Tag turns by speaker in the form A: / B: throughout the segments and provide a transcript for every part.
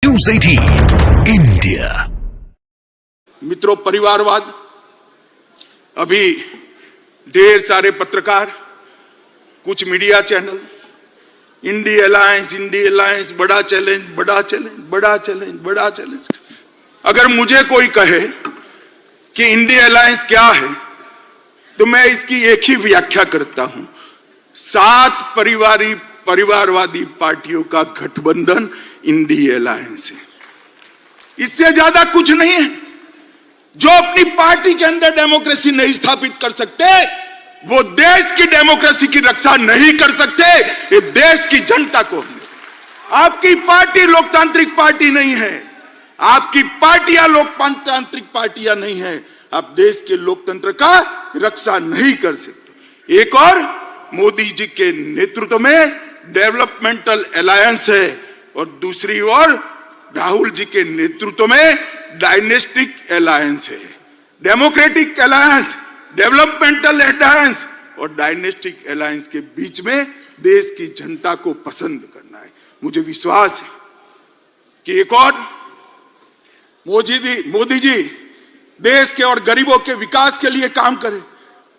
A: News 18 India.
B: मित्रों, परिवारवाद, अभी ढेर सारे पत्रकार, कुछ मीडिया चैनल, इंडी अलायंस, बड़ा चैलेंज, बड़ा चैलेंज, बड़ा चैलेंज, बड़ा चैलेंज। अगर मुझे कोई कहे कि इंडी अलायंस क्या है, तो मैं इसकी एक ही व्याख्या करता हूं। 7 परिवारवादी पार्टियों का गठबंधन इंडी अलायंस है। इससे ज्यादा कुछ नहीं है। जो अपनी पार्टी के अंदर डेमोक्रेसी नहीं स्थापित कर सकते, वो देश की डेमोक्रेसी की रक्षा नहीं कर सकते। ये देश की जनता को, आपकी पार्टी लोकतांत्रिक पार्टी नहीं है, आपकी पार्टियां लोकतांत्रिक पार्टियां नहीं है। आप देश के लोकतंत्र का रक्षा नहीं कर सकते। एक और मोदी जी के नेतृत्व में डेवलपमेंटल अलायंस है और दूसरी ओर राहुल जी के नेतृत्व में डायनेस्टिक अलायंस है। डेमोक्रेटिक अलायंस, डेवलपमेंटल अलायंस और डायनेस्टिक अलायंस के बीच में देश की जनता को पसंद करना है। मुझे विश्वास है कि एक और मोदी जी देश के और गरीबों के विकास के लिए काम करें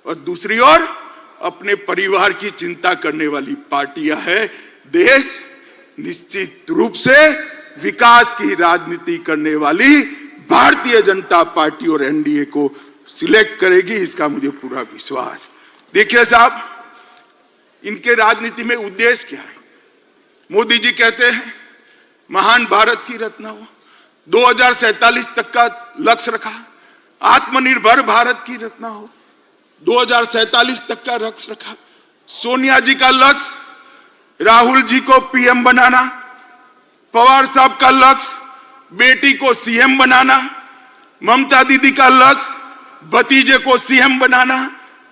B: और दूसरी ओर अपने परिवार की चिंता करने वाली पार्टियां है। देश निश्चित रूप से विकास की राजनीति करने वाली भारतीय जनता पार्टी और एनडीए को सिलेक्ट करेगी, इसका मुझे पूरा विश्वास। देखिए साहब, इनके राजनीति में उद्देश्य क्या है? मोदी जी कहते हैं महान भारत की रचना हो, 2047 तक का लक्ष्य रखा, आत्मनिर्भर भारत की रचना हो, 2047 तक का लक्ष्य रखा। सोनिया जी का लक्ष्य राहुल जी को पीएम बनाना, पवार साहब का लक्ष्य बेटी को सीएम बनाना, ममता दीदी का लक्ष्य भतीजे को सीएम बनाना,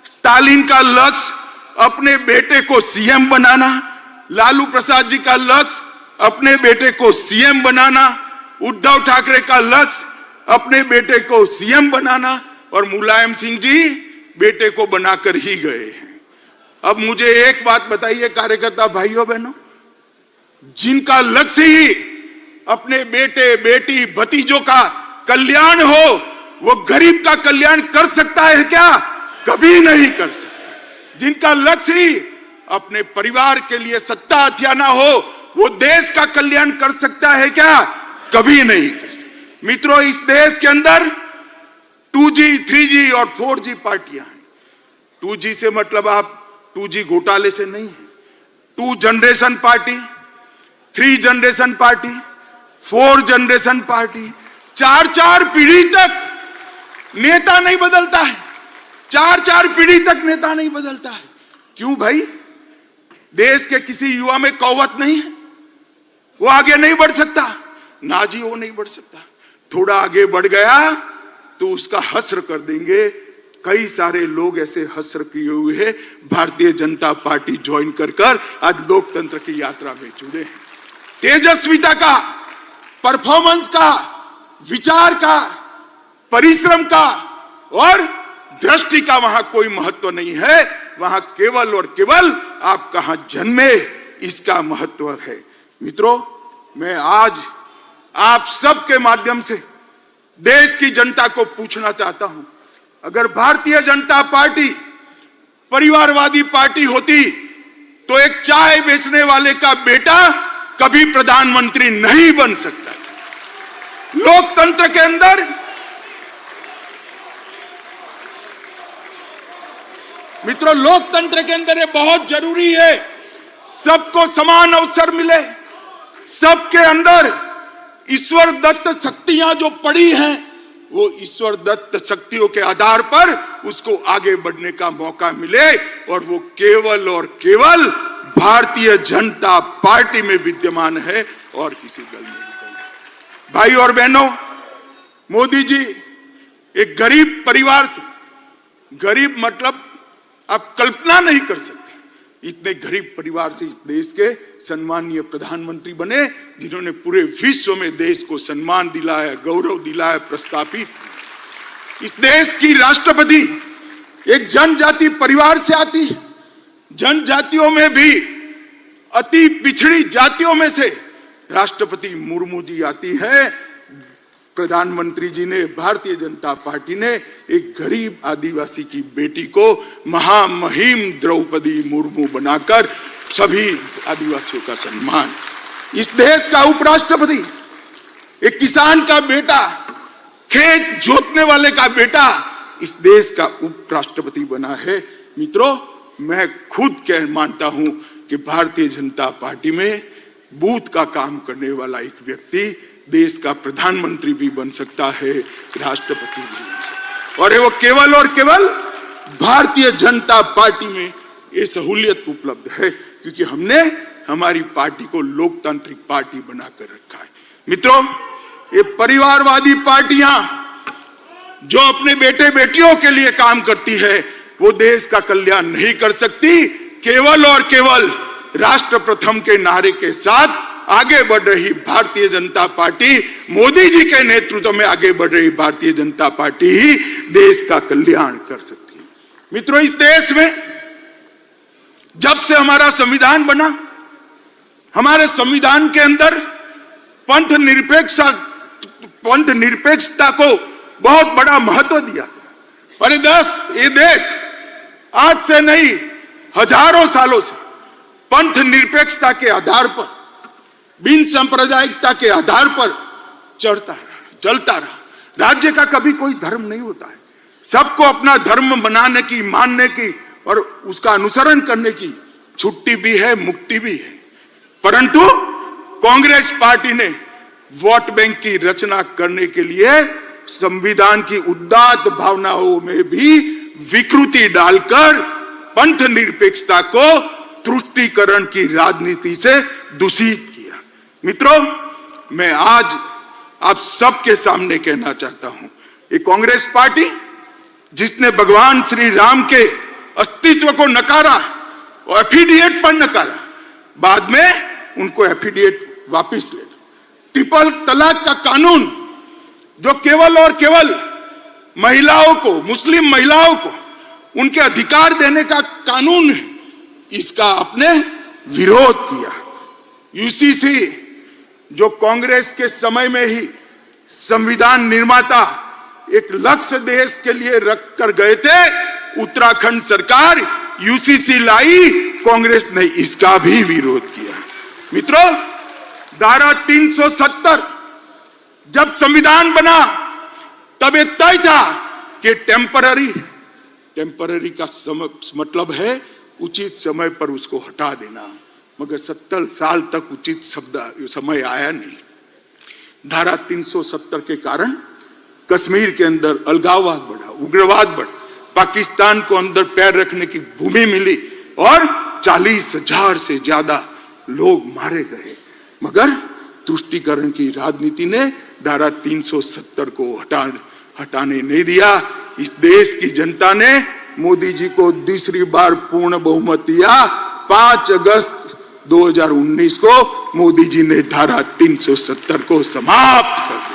B: स्टालिन का लक्ष्य अपने बेटे को सीएम बनाना, लालू प्रसाद जी का लक्ष्य अपने बेटे को सीएम बनाना, उद्धव ठाकरे का लक्ष्य अपने बेटे को सीएम बनाना और मुलायम सिंह जी बेटे को बनाकर ही गए हैं। अब मुझे एक बात बताइए कार्यकर्ता भाइयों बहनों, जिनका लक्ष्य ही अपने बेटे बेटी भतीजों का कल्याण हो, वो गरीब का कल्याण कर सकता है क्या? कभी नहीं कर सकता। जिनका लक्ष्य ही अपने परिवार के लिए सत्ता हथियाना हो, वो देश का कल्याण कर सकता है क्या? कभी नहीं कर सकता। मित्रों, इस देश के अंदर 2G, 3G और 4G पार्टियां हैं। 2G से मतलब आप 2G घोटाले से नहीं है। 2 generation party, 3 generation party, 4 generation party, 4 पीढ़ी तक नेता नहीं बदलता है। 4 पीढ़ी तक नेता नहीं बदलता है। क्यों भाई? देश के किसी युवा में कौवत नहीं है, वो आगे नहीं बढ़ सकता? ना जी, वो नहीं बढ़ सकता। थोड़ा आगे बढ़ गया तो उसका हस्र कर देंगे। कई सारे लोग ऐसे हस्र किए हुए हैं, भारतीय जनता पार्टी ज्वाइन कर आज लोकतंत्र की यात्रा में जुड़े हैं। तेजस्विता का, परफॉर्मेंस का, विचार का, परिश्रम का और दृष्टि का वहां कोई महत्व नहीं है। वहां केवल और केवल आप कहां जन्मे, इसका महत्व है। मित्रों, मैं आज आप सबके माध्यम से देश की जनता को पूछना चाहता हूं, अगर भारतीय जनता पार्टी परिवारवादी पार्टी होती तो एक चाय बेचने वाले का बेटा कभी प्रधानमंत्री नहीं बन सकता। लोकतंत्र के अंदर मित्रों, लोकतंत्र के अंदर ये बहुत जरूरी है, सबको समान अवसर मिले। सबके अंदर ईश्वर दत्त शक्तियां जो पड़ी हैं, वो ईश्वर दत्त शक्तियों के आधार पर उसको आगे बढ़ने का मौका मिले और वो केवल और केवल भारतीय जनता पार्टी में विद्यमान है और किसी दल में नहीं। भाई और बहनों, मोदी जी एक गरीब परिवार से, गरीब मतलब आप कल्पना नहीं कर सकते, इतने गरीब परिवार से इस देश के सम्मानीय प्रधानमंत्री बने, जिन्होंने पूरे विश्व में देश को सम्मान दिलाया, गौरव दिलाया, प्रस्थापित। इस देश की राष्ट्रपति एक जनजाति परिवार से आती है। जनजातियों में भी अति पिछड़ी जातियों में से राष्ट्रपति मुर्मू जी आती है, प्रधानमंत्री जी ने, भारतीय जनता पार्टी ने एक गरीब आदिवासी की बेटी को महामहिम द्रौपदी मुर्मू बनाकर सभी आदिवासियों का सम्मान। इस देश का उपराष्ट्रपति एक किसान का बेटा, खेत जोतने वाले का बेटा इस देश का उपराष्ट्रपति बना है। मित्रों, मैं खुद कह मानता हूं कि भारतीय जनता पार्टी में बूथ का काम करने वाला एक व्यक्ति देश का प्रधानमंत्री भी बन सकता है, राष्ट्रपति भी बन सकता है। और वो केवल और केवल भारतीय जनता पार्टी में ये सहूलियत उपलब्ध है क्योंकि हमने हमारी पार्टी को लोकतांत्रिक पार्टी बनाकर रखा है। मित्रों, ये परिवारवादी पार्टियां जो अपने बेटे बेटियों के लिए काम करती है वो देश का कल्याण नहीं कर सकती। केवल और केवल राष्ट्र प्रथम के नारे के साथ आगे बढ़ रही भारतीय जनता पार्टी, मोदी जी के नेतृत्व में आगे बढ़ रही भारतीय जनता पार्टी ही देश का कल्याण कर सकती है। मित्रों, इस देश में जब से हमारा संविधान बना, हमारे संविधान के अंदर पंथ निरपेक्षता को बहुत बड़ा महत्व दिया गया। और ये देश आज से नहीं, हजारों सालों से पंथ निरपेक्षता के आधार पर, बिन सांप्रदायिकता के आधार पर चलता रहा। राज्य का कभी कोई धर्म नहीं होता है। सबको अपना धर्म मनाने की, मानने की और उसका अनुसरण करने की छुट्टी भी है, मुक्ति भी है। परंतु कांग्रेस पार्टी ने वोट बैंक की रचना करने के लिए संविधान की उदात्त भावनाओं में भी विकृति डालकर पंथ निरपेक्षता को तुष्टीकरण की राजनीति से दूषित किया। मित्रों, मैं आज आप सबके सामने कहना चाहता हूं, ये कांग्रेस पार्टी जिसने भगवान श्री राम के अस्तित्व को नकारा और एफिडेविट पर नकारा, बाद में उनको एफिडेविट वापस ले। ट्रिपल तलाक का कानून जो केवल और केवल महिलाओं को, मुस्लिम महिलाओं को उनके अधिकार देने का कानून है, इसका आपने विरोध किया। यूसीसी जो कांग्रेस के समय में ही संविधान निर्माता एक लक्ष्य देश के लिए रख कर गए थे, उत्तराखंड सरकार यूसीसी लाई, कांग्रेस ने इसका भी विरोध किया। मित्रों, धारा 370 जब संविधान बना तब ये तय था कि टेम्पररी का मतलब है उचित समय पर उसको हटा देना, मगर 70 साल तक उचित समय आया नहीं। धारा 370 के कारण कश्मीर के अंदर अलगाववाद बढ़ा, उग्रवाद बढ़ा, पाकिस्तान को अंदर पैर रखने की भूमि मिली और 40,000 से ज्यादा लोग मारे गए। मगर तुष्टीकरण की राजनीति ने धारा 370 को हटाने नहीं दिया। इस देश की जनता ने मोदी जी को दूसरी बार पूर्ण बहुमत दिया। 5 अगस्त 2019 को मोदी जी ने धारा 370 को समाप्त कर दिया।